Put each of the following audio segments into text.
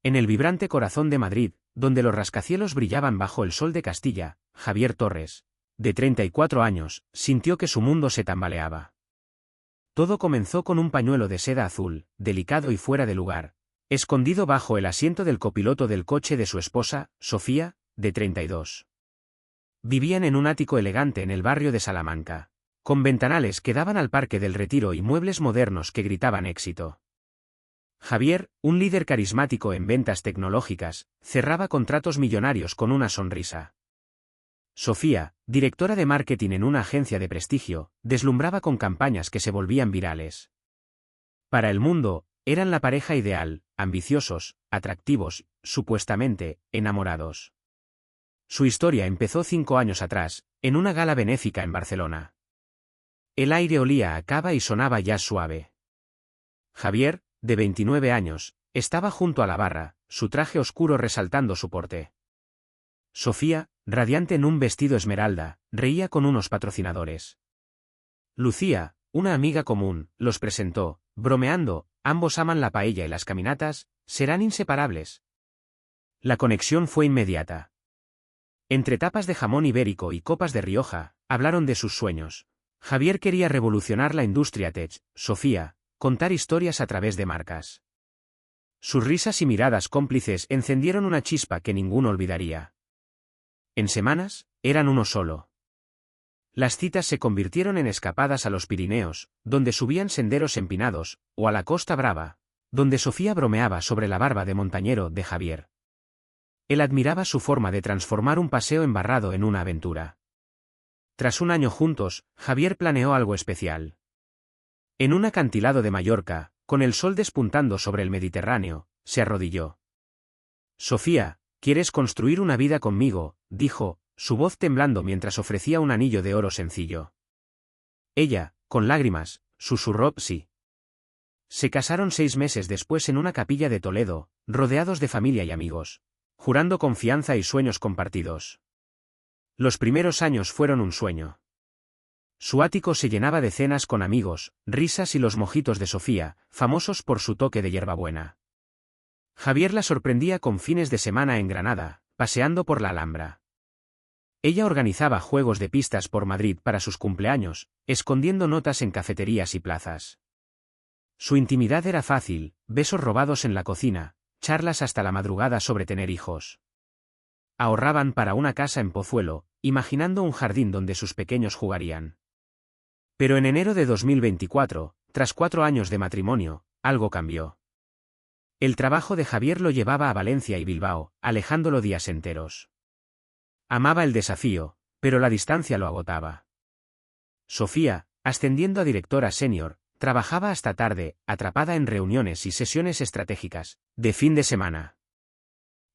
En el vibrante corazón de Madrid, donde los rascacielos brillaban bajo el sol de Castilla, Javier Torres, de 34 años, sintió que su mundo se tambaleaba. Todo comenzó con un pañuelo de seda azul, delicado y fuera de lugar, escondido bajo el asiento del copiloto del coche de su esposa, Sofía, de 32. Vivían en un ático elegante en el barrio de Salamanca, con ventanales que daban al Parque del Retiro y muebles modernos que gritaban éxito. Javier, un líder carismático en ventas tecnológicas, cerraba contratos millonarios con una sonrisa. Sofía, directora de marketing en una agencia de prestigio, deslumbraba con campañas que se volvían virales. Para el mundo, eran la pareja ideal, ambiciosos, atractivos, supuestamente, enamorados. Su historia empezó 5 años atrás, en una gala benéfica en Barcelona. El aire olía a cava y sonaba jazz suave. Javier, de 29 años, estaba junto a la barra, su traje oscuro resaltando su porte. Sofía, radiante en un vestido esmeralda, reía con unos patrocinadores. Lucía, una amiga común, los presentó, bromeando, ambos aman la paella y las caminatas, serán inseparables. La conexión fue inmediata. Entre tapas de jamón ibérico y copas de Rioja, hablaron de sus sueños. Javier quería revolucionar la industria tech, Sofía, contar historias a través de marcas. Sus risas y miradas cómplices encendieron una chispa que ninguno olvidaría. En semanas, eran uno solo. Las citas se convirtieron en escapadas a los Pirineos, donde subían senderos empinados, o a la Costa Brava, donde Sofía bromeaba sobre la barba de montañero de Javier. Él admiraba su forma de transformar un paseo embarrado en una aventura. Tras un año juntos, Javier planeó algo especial. En un acantilado de Mallorca, con el sol despuntando sobre el Mediterráneo, se arrodilló. Sofía, ¿quieres construir una vida conmigo?, dijo, su voz temblando mientras ofrecía un anillo de oro sencillo. Ella, con lágrimas, susurró sí. Se casaron 6 meses después en una capilla de Toledo, rodeados de familia y amigos, jurando confianza y sueños compartidos. Los primeros años fueron un sueño. Su ático se llenaba de cenas con amigos, risas y los mojitos de Sofía, famosos por su toque de hierbabuena. Javier la sorprendía con fines de semana en Granada, paseando por la Alhambra. Ella organizaba juegos de pistas por Madrid para sus cumpleaños, escondiendo notas en cafeterías y plazas. Su intimidad era fácil, besos robados en la cocina, charlas hasta la madrugada sobre tener hijos. Ahorraban para una casa en Pozuelo, imaginando un jardín donde sus pequeños jugarían. Pero en enero de 2024, tras 4 años de matrimonio, algo cambió. El trabajo de Javier lo llevaba a Valencia y Bilbao, alejándolo días enteros. Amaba el desafío, pero la distancia lo agotaba. Sofía, ascendiendo a directora senior, trabajaba hasta tarde, atrapada en reuniones y sesiones estratégicas, de fin de semana.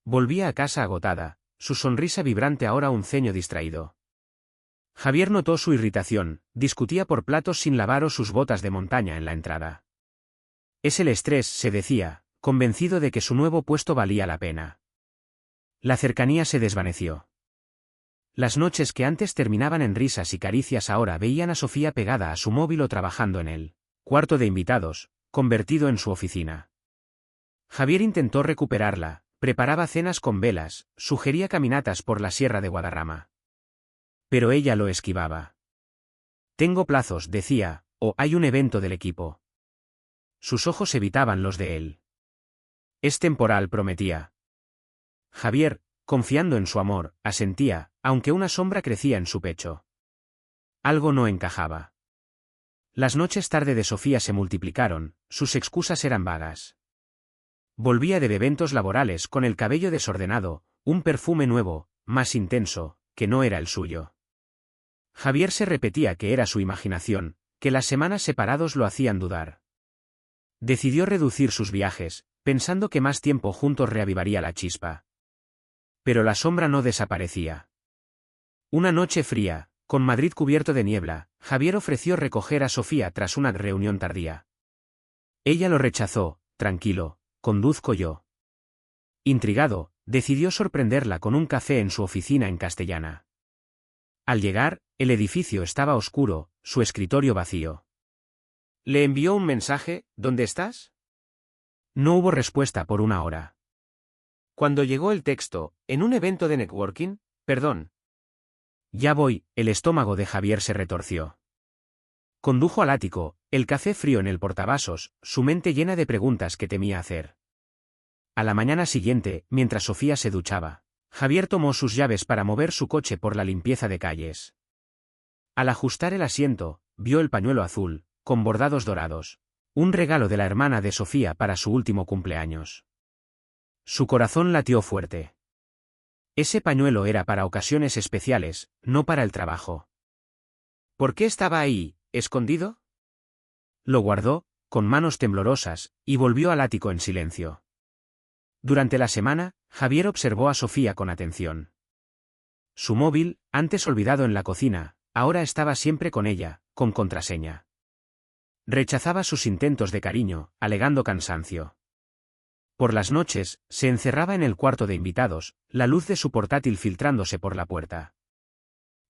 Volvía a casa agotada, su sonrisa vibrante ahora un ceño distraído. Javier notó su irritación, discutía por platos sin lavar o sus botas de montaña en la entrada. Es el estrés, se decía, convencido de que su nuevo puesto valía la pena. La cercanía se desvaneció. Las noches que antes terminaban en risas y caricias ahora veían a Sofía pegada a su móvil o trabajando en el cuarto de invitados, convertido en su oficina. Javier intentó recuperarla, preparaba cenas con velas, sugería caminatas por la Sierra de Guadarrama. Pero ella lo esquivaba. Tengo plazos, decía, o hay un evento del equipo. Sus ojos evitaban los de él. Es temporal, prometía. Javier, confiando en su amor, asentía, aunque una sombra crecía en su pecho. Algo no encajaba. Las noches tarde de Sofía se multiplicaron, sus excusas eran vagas. Volvía de eventos laborales con el cabello desordenado, un perfume nuevo, más intenso, que no era el suyo. Javier se repetía que era su imaginación, que las semanas separados lo hacían dudar. Decidió reducir sus viajes, pensando que más tiempo juntos reavivaría la chispa. Pero la sombra no desaparecía. Una noche fría, con Madrid cubierto de niebla, Javier ofreció recoger a Sofía tras una reunión tardía. Ella lo rechazó, tranquilo, conduzco yo. Intrigado, decidió sorprenderla con un café en su oficina en Castellana. Al llegar, el edificio estaba oscuro, su escritorio vacío. Le envió un mensaje, ¿dónde estás? No hubo respuesta por una hora. Cuando llegó el texto, en un evento de networking, perdón. Ya voy, el estómago de Javier se retorció. Condujo al ático, el café frío en el portavasos, su mente llena de preguntas que temía hacer. A la mañana siguiente, mientras Sofía se duchaba, Javier tomó sus llaves para mover su coche por la limpieza de calles. Al ajustar el asiento, vio el pañuelo azul, con bordados dorados, un regalo de la hermana de Sofía para su último cumpleaños. Su corazón latió fuerte. Ese pañuelo era para ocasiones especiales, no para el trabajo. ¿Por qué estaba ahí, escondido? Lo guardó, con manos temblorosas, y volvió al ático en silencio. Durante la semana, Javier observó a Sofía con atención. Su móvil, antes olvidado en la cocina, ahora estaba siempre con ella, con contraseña. Rechazaba sus intentos de cariño, alegando cansancio. Por las noches, se encerraba en el cuarto de invitados, la luz de su portátil filtrándose por la puerta.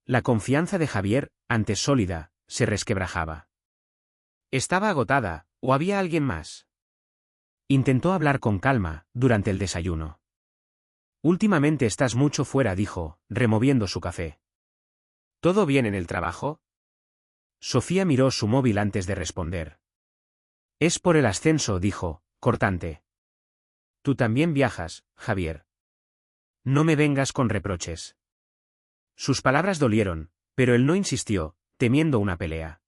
La confianza de Javier, antes sólida, se resquebrajaba. ¿Estaba agotada, o había alguien más? Intentó hablar con calma, durante el desayuno. Últimamente estás mucho fuera, dijo, removiendo su café. ¿Todo bien en el trabajo? Sofía miró su móvil antes de responder. Es por el ascenso, dijo, cortante. Tú también viajas, Javier. No me vengas con reproches. Sus palabras dolieron, pero él no insistió, temiendo una pelea.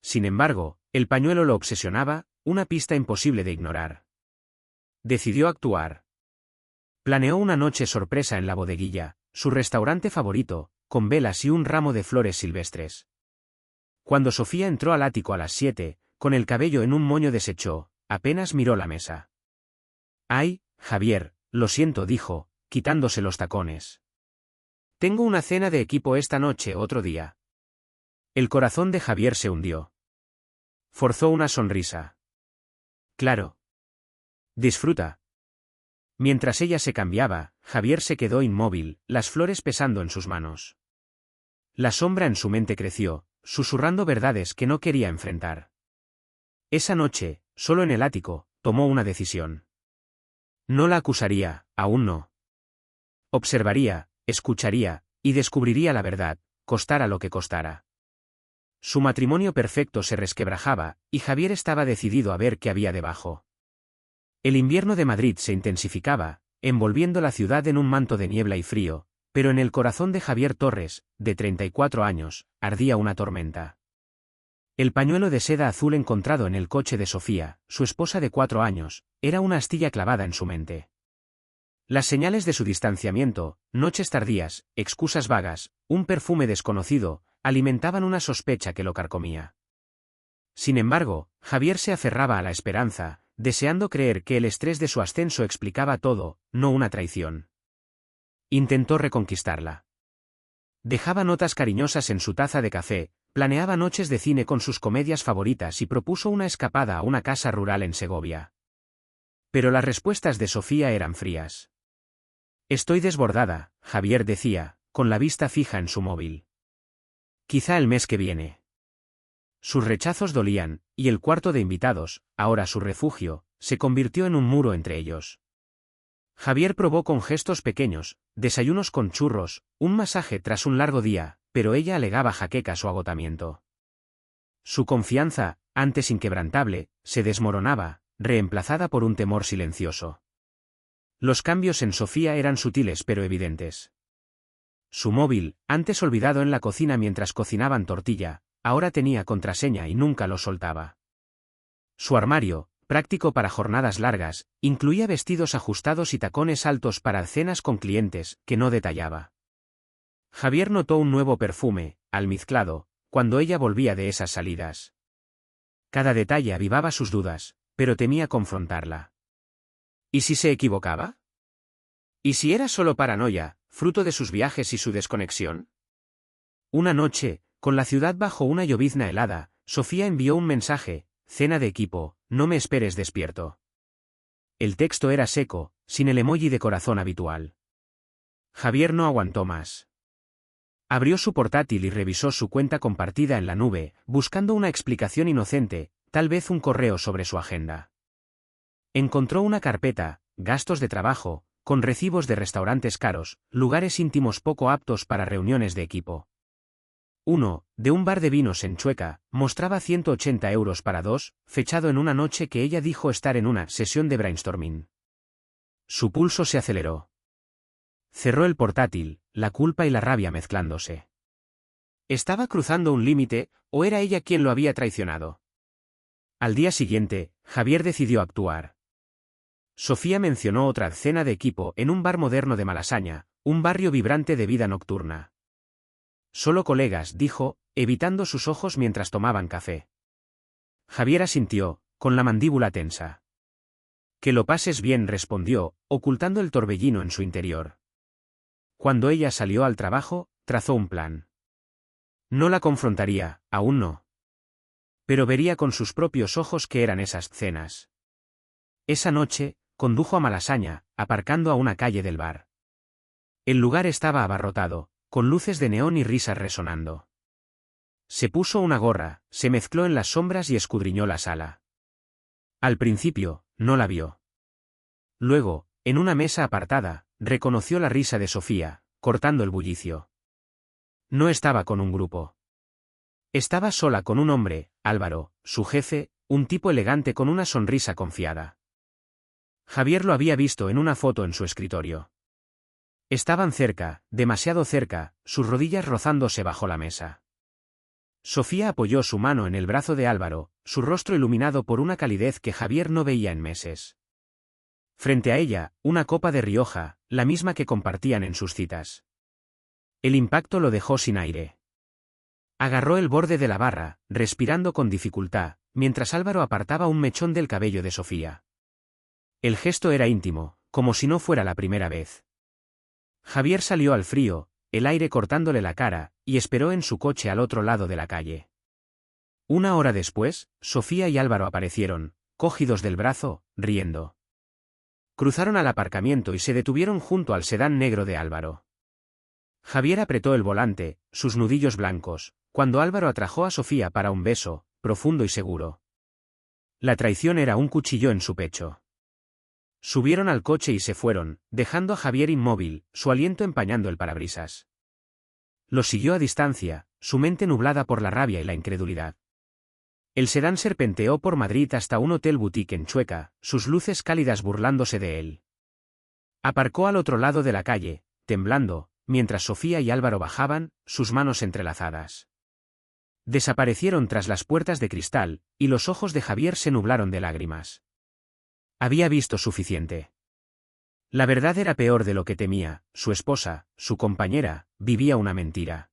Sin embargo, el pañuelo lo obsesionaba, una pista imposible de ignorar. Decidió actuar. Planeó una noche sorpresa en la bodeguilla, su restaurante favorito, con velas y un ramo de flores silvestres. Cuando Sofía entró al ático a las 7, con el cabello en un moño deshecho, apenas miró la mesa. «Ay, Javier, lo siento», dijo, quitándose los tacones. «Tengo una cena de equipo esta noche, otro día». El corazón de Javier se hundió. Forzó una sonrisa. «Claro. Disfruta». Mientras ella se cambiaba, Javier se quedó inmóvil, las flores pesando en sus manos. La sombra en su mente creció, susurrando verdades que no quería enfrentar. Esa noche, solo en el ático, tomó una decisión. No la acusaría, aún no. Observaría, escucharía, y descubriría la verdad, costara lo que costara. Su matrimonio perfecto se resquebrajaba, y Javier estaba decidido a ver qué había debajo. El invierno de Madrid se intensificaba, envolviendo la ciudad en un manto de niebla y frío, pero en el corazón de Javier Torres, de 34 años, ardía una tormenta. El pañuelo de seda azul encontrado en el coche de Sofía, su esposa de 4 años, era una astilla clavada en su mente. Las señales de su distanciamiento, noches tardías, excusas vagas, un perfume desconocido, alimentaban una sospecha que lo carcomía. Sin embargo, Javier se aferraba a la esperanza, deseando creer que el estrés de su ascenso explicaba todo, no una traición. Intentó reconquistarla. Dejaba notas cariñosas en su taza de café, planeaba noches de cine con sus comedias favoritas y propuso una escapada a una casa rural en Segovia. Pero las respuestas de Sofía eran frías. Estoy desbordada, Javier decía, con la vista fija en su móvil. Quizá el mes que viene. Sus rechazos dolían, y el cuarto de invitados, ahora su refugio, se convirtió en un muro entre ellos. Javier probó con gestos pequeños, desayunos con churros, un masaje tras un largo día, pero ella alegaba jaquecas o agotamiento. Su confianza, antes inquebrantable, se desmoronaba, reemplazada por un temor silencioso. Los cambios en Sofía eran sutiles pero evidentes. Su móvil, antes olvidado en la cocina mientras cocinaban tortilla, ahora tenía contraseña y nunca lo soltaba. Su armario, práctico para jornadas largas, incluía vestidos ajustados y tacones altos para cenas con clientes, que no detallaba. Javier notó un nuevo perfume, almizclado, cuando ella volvía de esas salidas. Cada detalle avivaba sus dudas, pero temía confrontarla. ¿Y si se equivocaba? ¿Y si era solo paranoia, fruto de sus viajes y su desconexión? Una noche, con la ciudad bajo una llovizna helada, Sofía envió un mensaje: cena de equipo, no me esperes despierto. El texto era seco, sin el emoji de corazón habitual. Javier no aguantó más. Abrió su portátil y revisó su cuenta compartida en la nube, buscando una explicación inocente, tal vez un correo sobre su agenda. Encontró una carpeta, gastos de trabajo, con recibos de restaurantes caros, lugares íntimos poco aptos para reuniones de equipo. Uno, de un bar de vinos en Chueca, mostraba 180 euros para dos, fechado en una noche que ella dijo estar en una sesión de brainstorming. Su pulso se aceleró. Cerró el portátil, la culpa y la rabia mezclándose. ¿Estaba cruzando un límite, o era ella quien lo había traicionado? Al día siguiente, Javier decidió actuar. Sofía mencionó otra cena de equipo en un bar moderno de Malasaña, un barrio vibrante de vida nocturna. Solo colegas, dijo, evitando sus ojos mientras tomaban café. Javier asintió, con la mandíbula tensa. Que lo pases bien, respondió, ocultando el torbellino en su interior. Cuando ella salió al trabajo, trazó un plan. No la confrontaría, aún no. Pero vería con sus propios ojos qué eran esas cenas. Esa noche, condujo a Malasaña, aparcando a una calle del bar. El lugar estaba abarrotado, con luces de neón y risas resonando. Se puso una gorra, se mezcló en las sombras y escudriñó la sala. Al principio, no la vio. Luego, en una mesa apartada, reconoció la risa de Sofía, cortando el bullicio. No estaba con un grupo. Estaba sola con un hombre, Álvaro, su jefe, un tipo elegante con una sonrisa confiada. Javier lo había visto en una foto en su escritorio. Estaban cerca, demasiado cerca, sus rodillas rozándose bajo la mesa. Sofía apoyó su mano en el brazo de Álvaro, su rostro iluminado por una calidez que Javier no veía en meses. Frente a ella, una copa de Rioja, la misma que compartían en sus citas. El impacto lo dejó sin aire. Agarró el borde de la barra, respirando con dificultad, mientras Álvaro apartaba un mechón del cabello de Sofía. El gesto era íntimo, como si no fuera la primera vez. Javier salió al frío, el aire cortándole la cara, y esperó en su coche al otro lado de la calle. Una hora después, Sofía y Álvaro aparecieron, cogidos del brazo, riendo. Cruzaron al aparcamiento y se detuvieron junto al sedán negro de Álvaro. Javier apretó el volante, sus nudillos blancos, cuando Álvaro atrajo a Sofía para un beso, profundo y seguro. La traición era un cuchillo en su pecho. Subieron al coche y se fueron, dejando a Javier inmóvil, su aliento empañando el parabrisas. Lo siguió a distancia, su mente nublada por la rabia y la incredulidad. El sedán serpenteó por Madrid hasta un hotel boutique en Chueca, sus luces cálidas burlándose de él. Aparcó al otro lado de la calle, temblando, mientras Sofía y Álvaro bajaban, sus manos entrelazadas. Desaparecieron tras las puertas de cristal, y los ojos de Javier se nublaron de lágrimas. Había visto suficiente. La verdad era peor de lo que temía, su esposa, su compañera, vivía una mentira.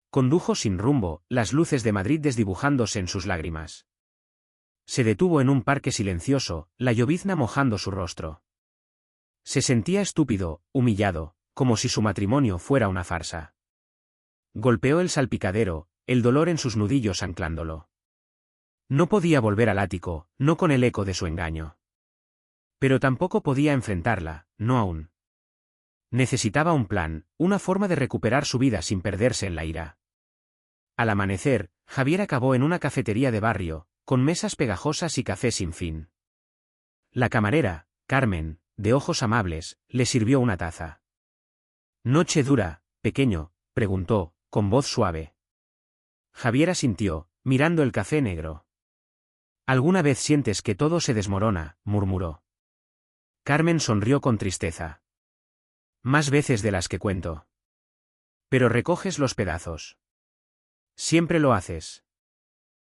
Condujo sin rumbo, las luces de Madrid desdibujándose en sus lágrimas. Se detuvo en un parque silencioso, la llovizna mojando su rostro. Se sentía estúpido, humillado, como si su matrimonio fuera una farsa. Golpeó el salpicadero, el dolor en sus nudillos anclándolo. No podía volver al ático, no con el eco de su engaño. Pero tampoco podía enfrentarla, no aún. Necesitaba un plan, una forma de recuperar su vida sin perderse en la ira. Al amanecer, Javier acabó en una cafetería de barrio, con mesas pegajosas y café sin fin. La camarera, Carmen, de ojos amables, le sirvió una taza. «¿Noche dura, pequeño?», preguntó, con voz suave. Javier asintió, mirando el café negro. «¿Alguna vez sientes que todo se desmorona?», murmuró. Carmen sonrió con tristeza. «Más veces de las que cuento». «Pero recoges los pedazos». «Siempre lo haces».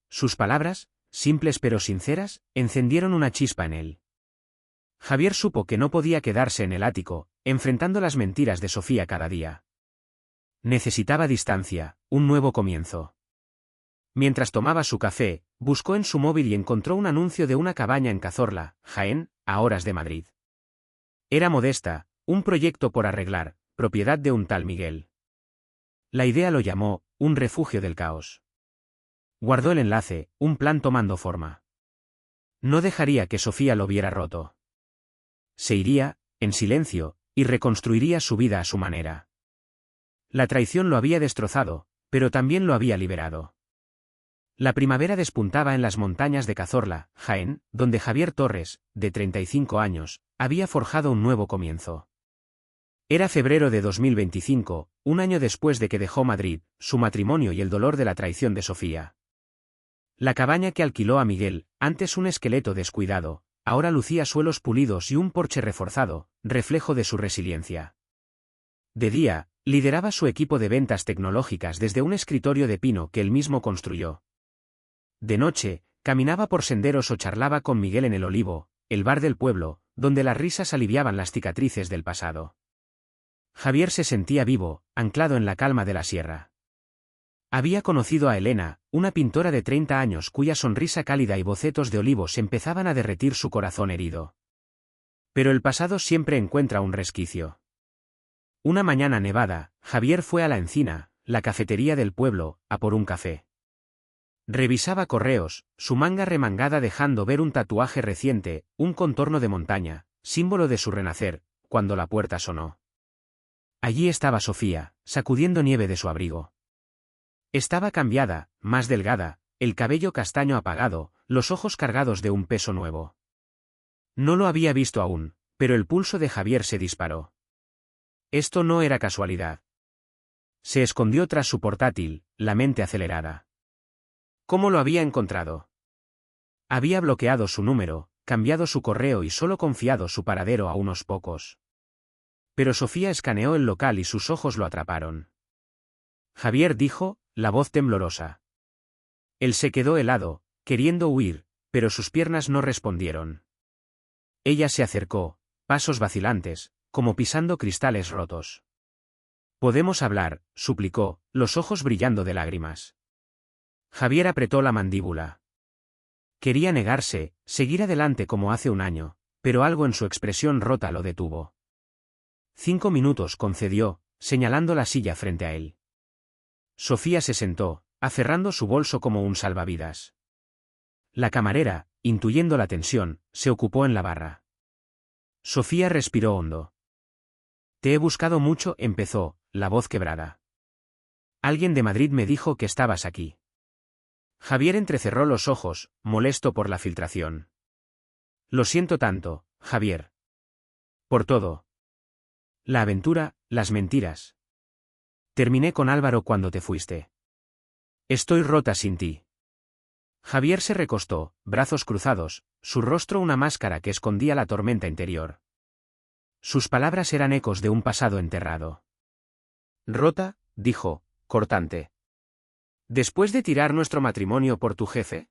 Sus palabras, simples pero sinceras, encendieron una chispa en él. Javier supo que no podía quedarse en el ático, enfrentando las mentiras de Sofía cada día. Necesitaba distancia, un nuevo comienzo. Mientras tomaba su café, buscó en su móvil y encontró un anuncio de una cabaña en Cazorla, Jaén, a horas de Madrid. Era modesta, un proyecto por arreglar, propiedad de un tal Miguel. La idea lo llamó, un refugio del caos. Guardó el enlace, un plan tomando forma. No dejaría que Sofía lo viera roto. Se iría, en silencio, y reconstruiría su vida a su manera. La traición lo había destrozado, pero también lo había liberado. La primavera despuntaba en las montañas de Cazorla, Jaén, donde Javier Torres, de 35 años, había forjado un nuevo comienzo. Era febrero de 2025, un año después de que dejó Madrid, su matrimonio y el dolor de la traición de Sofía. La cabaña que alquiló a Miguel, antes un esqueleto descuidado, ahora lucía suelos pulidos y un porche reforzado, reflejo de su resiliencia. De día, lideraba su equipo de ventas tecnológicas desde un escritorio de pino que él mismo construyó. De noche, caminaba por senderos o charlaba con Miguel en el Olivo, el bar del pueblo, donde las risas aliviaban las cicatrices del pasado. Javier se sentía vivo, anclado en la calma de la sierra. Había conocido a Elena, una pintora de 30 años cuya sonrisa cálida y bocetos de olivos empezaban a derretir su corazón herido. Pero el pasado siempre encuentra un resquicio. Una mañana nevada, Javier fue a la Encina, la cafetería del pueblo, a por un café. Revisaba correos, su manga remangada dejando ver un tatuaje reciente, un contorno de montaña, símbolo de su renacer, cuando la puerta sonó. Allí estaba Sofía, sacudiendo nieve de su abrigo. Estaba cambiada, más delgada, el cabello castaño apagado, los ojos cargados de un peso nuevo. No lo había visto aún, pero el pulso de Javier se disparó. Esto no era casualidad. Se escondió tras su portátil, la mente acelerada. ¿Cómo lo había encontrado? Había bloqueado su número, cambiado su correo y solo confiado su paradero a unos pocos. Pero Sofía escaneó el local y sus ojos lo atraparon. Javier dijo, la voz temblorosa. Él se quedó helado, queriendo huir, pero sus piernas no respondieron. Ella se acercó, pasos vacilantes, como pisando cristales rotos. «Podemos hablar», suplicó, los ojos brillando de lágrimas. Javier apretó la mandíbula. Quería negarse, seguir adelante como hace un año, pero algo en su expresión rota lo detuvo. 5 minutos concedió, señalando la silla frente a él. Sofía se sentó, aferrando su bolso como un salvavidas. La camarera, intuyendo la tensión, se ocupó en la barra. Sofía respiró hondo. «Te he buscado mucho», empezó, la voz quebrada. «Alguien de Madrid me dijo que estabas aquí». Javier entrecerró los ojos, molesto por la filtración. «Lo siento tanto, Javier. Por todo. La aventura, las mentiras. Terminé con Álvaro cuando te fuiste. Estoy rota sin ti». Javier se recostó, brazos cruzados, su rostro una máscara que escondía la tormenta interior. Sus palabras eran ecos de un pasado enterrado. «Rota», dijo, cortante. «¿Después de tirar nuestro matrimonio por tu jefe?»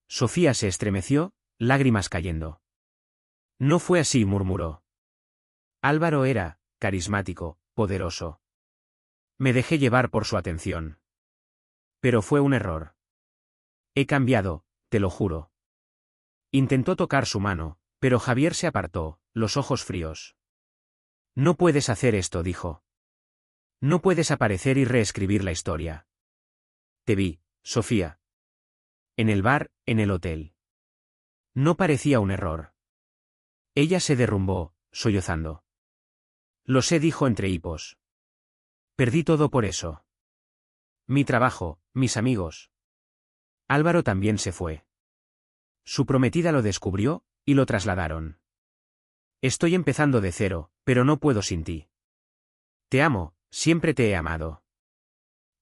Sofía se estremeció, lágrimas cayendo. «No fue así», murmuró. «Álvaro era carismático, poderoso. Me dejé llevar por su atención. Pero fue un error. He cambiado, te lo juro». Intentó tocar su mano, pero Javier se apartó, los ojos fríos. «No puedes hacer esto», dijo. «No puedes aparecer y reescribir la historia. Te vi, Sofía. En el bar, en el hotel. No parecía un error». Ella se derrumbó, sollozando. «Lo sé», dijo entre hipos. «Perdí todo por eso. Mi trabajo, mis amigos. Álvaro también se fue. Su prometida lo descubrió, y lo trasladaron. Estoy empezando de cero, pero no puedo sin ti. Te amo, siempre te he amado».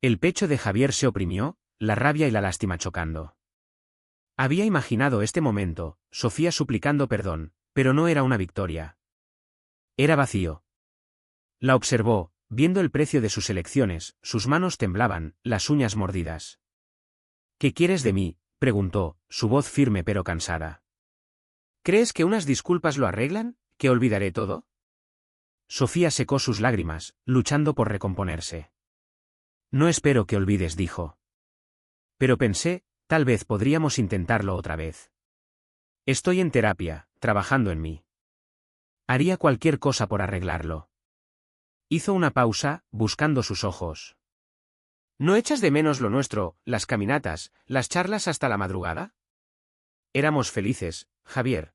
El pecho de Javier se oprimió, la rabia y la lástima chocando. Había imaginado este momento, Sofía suplicando perdón, pero no era una victoria. Era vacío. La observó, viendo el precio de sus elecciones, sus manos temblaban, las uñas mordidas. «¿Qué quieres de mí?», preguntó, su voz firme pero cansada. «¿Crees que unas disculpas lo arreglan? ¿Que olvidaré todo?». Sofía secó sus lágrimas, luchando por recomponerse. «No espero que olvides», dijo. «Pero pensé, tal vez podríamos intentarlo otra vez. Estoy en terapia, trabajando en mí. Haría cualquier cosa por arreglarlo». Hizo una pausa, buscando sus ojos. «¿No echas de menos lo nuestro, las caminatas, las charlas hasta la madrugada? Éramos felices, Javier.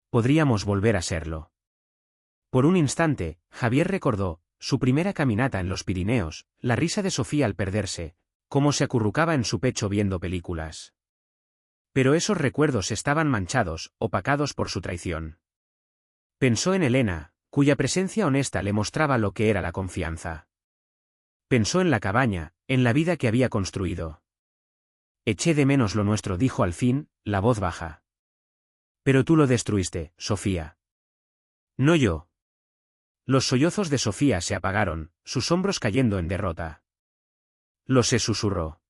Podríamos volver a serlo». Por un instante, Javier recordó su primera caminata en los Pirineos, la risa de Sofía al perderse, cómo se acurrucaba en su pecho viendo películas. Pero esos recuerdos estaban manchados, opacados por su traición. Pensó en Elena, cuya presencia honesta le mostraba lo que era la confianza. Pensó en la cabaña, en la vida que había construido. Eché de menos lo nuestro, dijo al fin, la voz baja. Pero tú lo destruiste, Sofía. No yo. Los sollozos de Sofía se apagaron, sus hombros cayendo en derrota. Lo sé, susurró.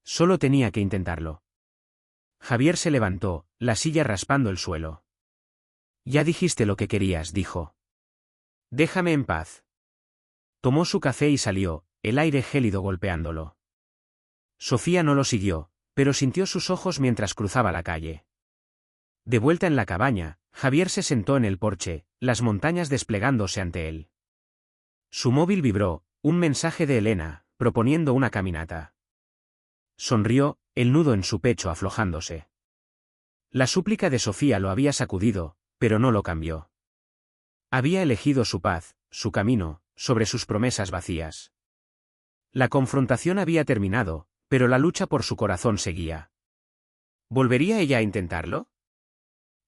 Solo tenía que intentarlo. Javier se levantó, la silla raspando el suelo. Ya dijiste lo que querías, dijo. Déjame en paz. Tomó su café y salió, el aire gélido golpeándolo. Sofía no lo siguió, pero sintió sus ojos mientras cruzaba la calle. De vuelta en la cabaña, Javier se sentó en el porche, las montañas desplegándose ante él. Su móvil vibró, un mensaje de Elena, proponiendo una caminata. Sonrió, el nudo en su pecho aflojándose. La súplica de Sofía lo había sacudido, pero no lo cambió. Había elegido su paz, su camino, sobre sus promesas vacías. La confrontación había terminado, pero la lucha por su corazón seguía. ¿Volvería ella a intentarlo?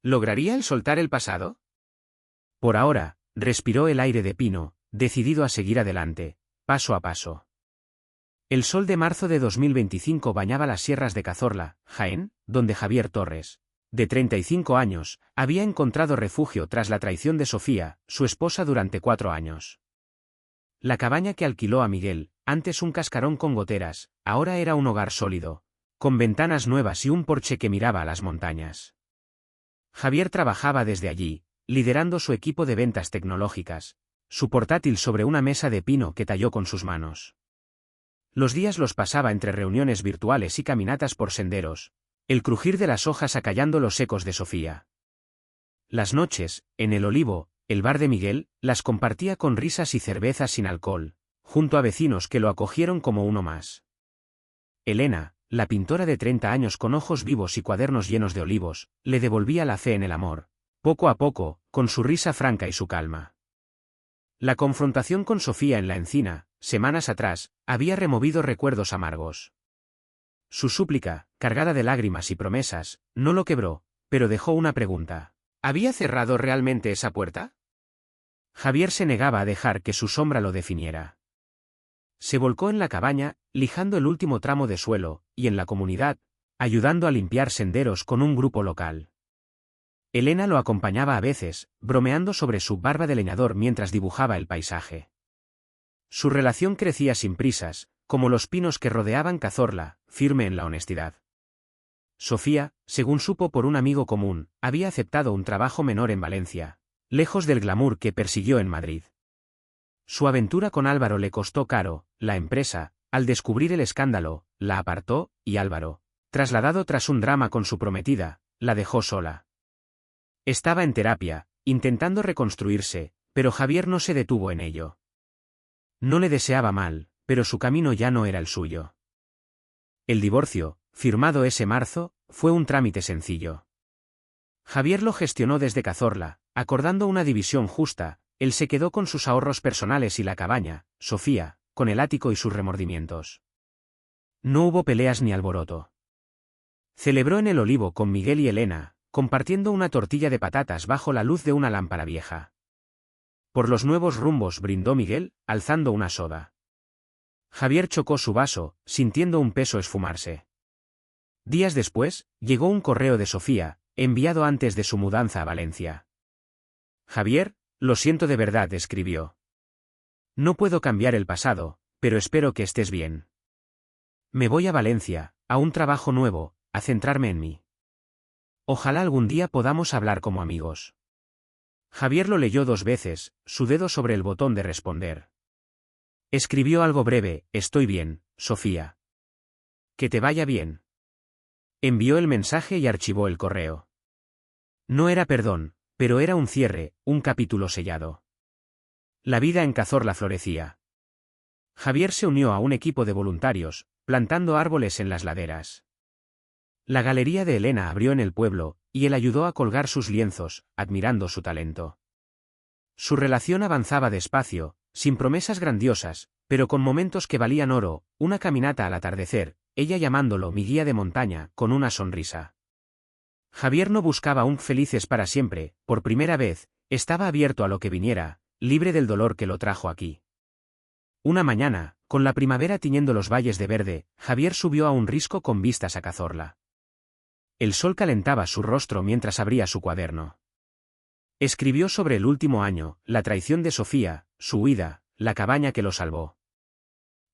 ¿Lograría él soltar el pasado? Por ahora, respiró el aire de pino, decidido a seguir adelante, paso a paso. El sol de marzo de 2025 bañaba las sierras de Cazorla, Jaén, donde Javier Torres, de 35 años, había encontrado refugio tras la traición de Sofía, su esposa durante 4 años. La cabaña que alquiló a Miguel, antes un cascarón con goteras, ahora era un hogar sólido, con ventanas nuevas y un porche que miraba a las montañas. Javier trabajaba desde allí, liderando su equipo de ventas tecnológicas, su portátil sobre una mesa de pino que talló con sus manos. Los días los pasaba entre reuniones virtuales y caminatas por senderos, el crujir de las hojas acallando los ecos de Sofía. Las noches, en el Olivo, el bar de Miguel, las compartía con risas y cervezas sin alcohol, junto a vecinos que lo acogieron como uno más. Elena, la pintora de 30 años con ojos vivos y cuadernos llenos de olivos, le devolvía la fe en el amor, poco a poco, con su risa franca y su calma. La confrontación con Sofía en la encina, semanas atrás, había removido recuerdos amargos. Su súplica, cargada de lágrimas y promesas, no lo quebró, pero dejó una pregunta. ¿Había cerrado realmente esa puerta? Javier se negaba a dejar que su sombra lo definiera. Se volcó en la cabaña, lijando el último tramo de suelo, y en la comunidad, ayudando a limpiar senderos con un grupo local. Elena lo acompañaba a veces, bromeando sobre su barba de leñador mientras dibujaba el paisaje. Su relación crecía sin prisas, como los pinos que rodeaban Cazorla, firme en la honestidad. Sofía, según supo por un amigo común, había aceptado un trabajo menor en Valencia, lejos del glamour que persiguió en Madrid. Su aventura con Álvaro le costó caro, la empresa, al descubrir el escándalo, la apartó, y Álvaro, trasladado tras un drama con su prometida, la dejó sola. Estaba en terapia, intentando reconstruirse, pero Javier no se detuvo en ello. No le deseaba mal, pero su camino ya no era el suyo. El divorcio, firmado ese marzo, fue un trámite sencillo. Javier lo gestionó desde Cazorla, acordando una división justa. Él se quedó con sus ahorros personales y la cabaña, Sofía, con el ático y sus remordimientos. No hubo peleas ni alboroto. Celebró en el Olivo con Miguel y Elena, compartiendo una tortilla de patatas bajo la luz de una lámpara vieja. Por los nuevos rumbos brindó Miguel, alzando una soda. Javier chocó su vaso, sintiendo un peso esfumarse. Días después, llegó un correo de Sofía, enviado antes de su mudanza a Valencia. Javier, lo siento de verdad, escribió. No puedo cambiar el pasado, pero espero que estés bien. Me voy a Valencia, a un trabajo nuevo, a centrarme en mí. Ojalá algún día podamos hablar como amigos. Javier lo leyó 2 veces, su dedo sobre el botón de responder. Escribió algo breve: estoy bien, Sofía. Que te vaya bien. Envió el mensaje y archivó el correo. No era perdón, pero era un cierre, un capítulo sellado. La vida en Cazorla florecía. Javier se unió a un equipo de voluntarios, plantando árboles en las laderas. La galería de Elena abrió en el pueblo, y él ayudó a colgar sus lienzos, admirando su talento. Su relación avanzaba despacio, sin promesas grandiosas, pero con momentos que valían oro, una caminata al atardecer, ella llamándolo mi guía de montaña, con una sonrisa. Javier no buscaba un felices para siempre, por primera vez, Estaba abierto a lo que viniera, libre del dolor que lo trajo aquí. Una mañana, con la primavera tiñendo los valles de verde, Javier subió a un risco con vistas a Cazorla. El sol calentaba su rostro mientras abría su cuaderno. Escribió sobre el último año, la traición de Sofía, su huida, la cabaña que lo salvó.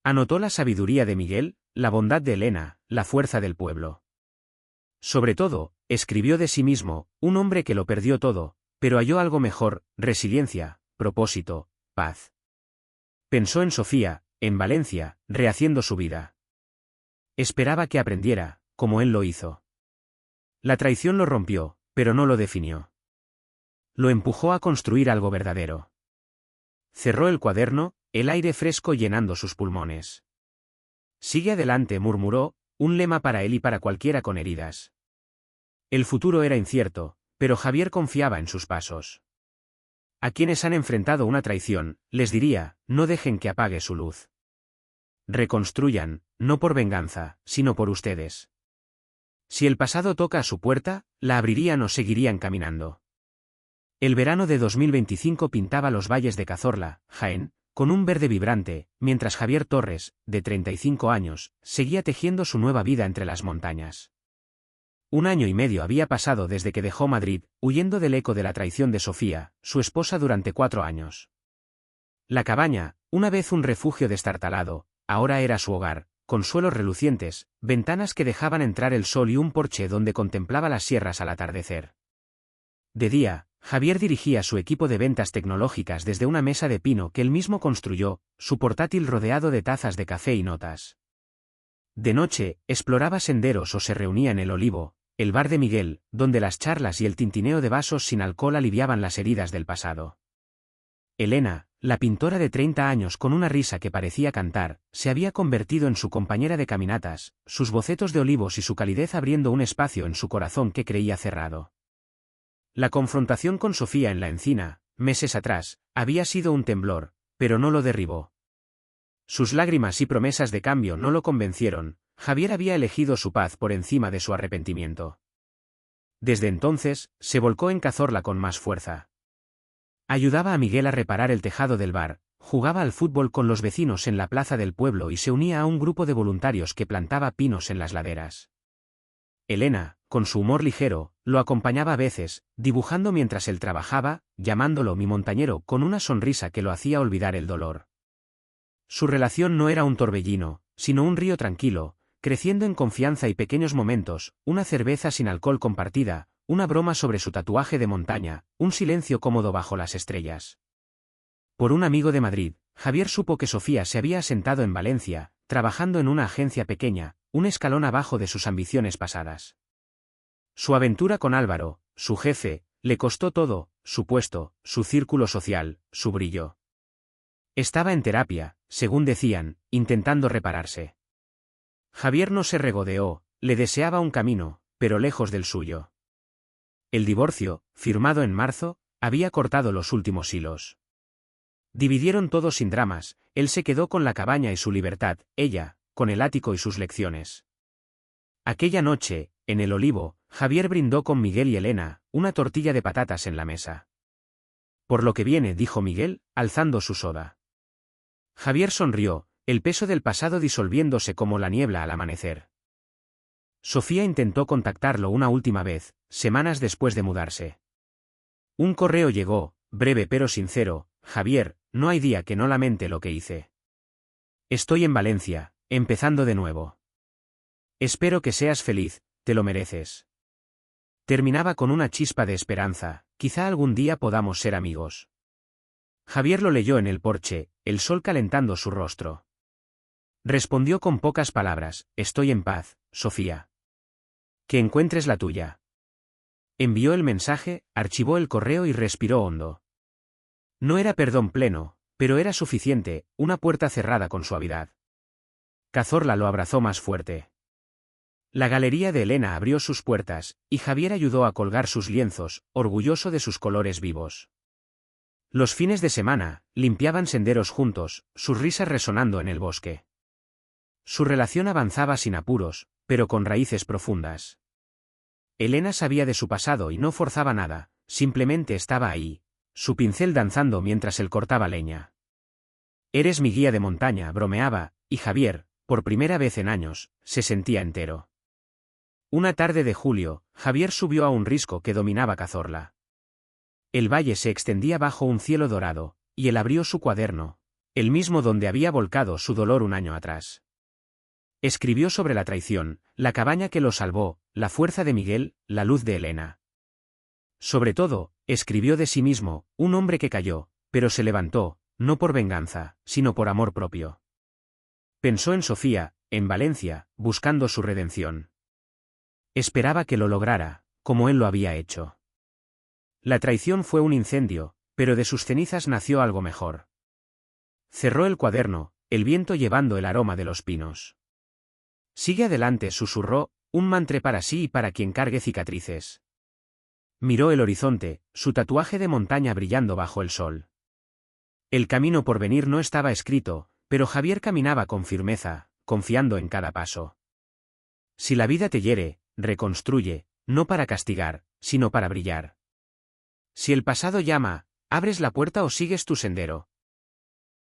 Anotó la sabiduría de Miguel, la bondad de Elena, la fuerza del pueblo. Sobre todo, escribió de sí mismo, un hombre que lo perdió todo, pero halló algo mejor, resiliencia, propósito, paz. Pensó en Sofía, en Valencia, rehaciendo su vida. Esperaba que aprendiera, como él lo hizo. La traición lo rompió, pero no lo definió. Lo empujó a construir algo verdadero. Cerró el cuaderno, el aire fresco llenando sus pulmones. Sigue adelante, murmuró, un lema para él y para cualquiera con heridas. El futuro era incierto, pero Javier confiaba en sus pasos. A quienes han enfrentado una traición, les diría, no dejen que apague su luz. Reconstruyan, no por venganza, sino por ustedes. Si el pasado toca a su puerta, la abrirían o seguirían caminando. El verano de 2025 pintaba los valles de Cazorla, Jaén, con un verde vibrante, mientras Javier Torres, de 35 años, seguía tejiendo su nueva vida entre las montañas. 1 año y medio había pasado desde que dejó Madrid, huyendo del eco de la traición de Sofía, su esposa durante 4 años. La cabaña, una vez un refugio destartalado, ahora era su hogar, con suelos relucientes, ventanas que dejaban entrar el sol y un porche donde contemplaba las sierras al atardecer. De día, Javier dirigía su equipo de ventas tecnológicas desde una mesa de pino que él mismo construyó, su portátil rodeado de tazas de café y notas. De noche, exploraba senderos o se reunía en El Olivo, el bar de Miguel, donde las charlas y el tintineo de vasos sin alcohol aliviaban las heridas del pasado. Elena, la pintora de 30 años con una risa que parecía cantar, se había convertido en su compañera de caminatas, sus bocetos de olivos y su calidez abriendo un espacio en su corazón que creía cerrado. La confrontación con Sofía en la encina, meses atrás, había sido un temblor, pero no lo derribó. Sus lágrimas y promesas de cambio no lo convencieron, Javier había elegido su paz por encima de su arrepentimiento. Desde entonces, se volcó en Cazorla con más fuerza. Ayudaba a Miguel a reparar el tejado del bar, jugaba al fútbol con los vecinos en la plaza del pueblo y se unía a un grupo de voluntarios que plantaba pinos en las laderas. Elena, con su humor ligero, lo acompañaba a veces, dibujando mientras él trabajaba, llamándolo mi montañero con una sonrisa que lo hacía olvidar el dolor. Su relación no era un torbellino, sino un río tranquilo, creciendo en confianza y pequeños momentos, una cerveza sin alcohol compartida, una broma sobre su tatuaje de montaña, un silencio cómodo bajo las estrellas. Por un amigo de Madrid, Javier supo que Sofía se había asentado en Valencia, trabajando en una agencia pequeña, un escalón abajo de sus ambiciones pasadas. Su aventura con Álvaro, su jefe, le costó todo, su puesto, su círculo social, su brillo. Estaba en terapia, según decían, intentando repararse. Javier no se regodeó, le deseaba un camino, pero lejos del suyo. El divorcio, firmado en marzo, había cortado los últimos hilos. Dividieron todo sin dramas, él se quedó con la cabaña y su libertad, ella, con el ático y sus lecciones. Aquella noche, en El Olivo, Javier brindó con Miguel y Elena, una tortilla de patatas en la mesa. Por lo que viene, dijo Miguel, alzando su soda. Javier sonrió, el peso del pasado disolviéndose como la niebla al amanecer. Sofía intentó contactarlo una última vez, semanas después de mudarse. Un correo llegó, breve pero sincero: Javier, no hay día que no lamente lo que hice. Estoy en Valencia, empezando de nuevo. Espero que seas feliz, te lo mereces. Terminaba con una chispa de esperanza, quizá algún día podamos ser amigos. Javier lo leyó en el porche, el sol calentando su rostro. Respondió con pocas palabras: estoy en paz, Sofía. Que encuentres la tuya. Envió el mensaje, archivó el correo y respiró hondo. No era perdón pleno, pero era suficiente, una puerta cerrada con suavidad. Cazorla lo abrazó más fuerte. La galería de Elena abrió sus puertas, y Javier ayudó a colgar sus lienzos, orgulloso de sus colores vivos. Los fines de semana, limpiaban senderos juntos, sus risas resonando en el bosque. Su relación avanzaba sin apuros, pero con raíces profundas. Elena sabía de su pasado y no forzaba nada, simplemente estaba ahí, su pincel danzando mientras él cortaba leña. Eres mi guía de montaña, bromeaba, y Javier, por primera vez en años, se sentía entero. Una tarde de julio, Javier subió a un risco que dominaba Cazorla. El valle se extendía bajo un cielo dorado, y él abrió su cuaderno, el mismo donde había volcado su dolor un año atrás. Escribió sobre la traición, la cabaña que lo salvó, la fuerza de Miguel, la luz de Elena. Sobre todo, escribió de sí mismo, un hombre que cayó, pero se levantó, no por venganza, sino por amor propio. Pensó en Sofía, en Valencia, buscando su redención. Esperaba que lo lograra, como él lo había hecho. La traición fue un incendio, pero de sus cenizas nació algo mejor. Cerró el cuaderno, el viento llevando el aroma de los pinos. Sigue adelante, susurró, un mantra para sí y para quien cargue cicatrices. Miró el horizonte, su tatuaje de montaña brillando bajo el sol. El camino por venir no estaba escrito, pero Javier caminaba con firmeza, confiando en cada paso. Si la vida te hiere, reconstruye, no para castigar, sino para brillar. Si el pasado llama, abres la puerta o sigues tu sendero.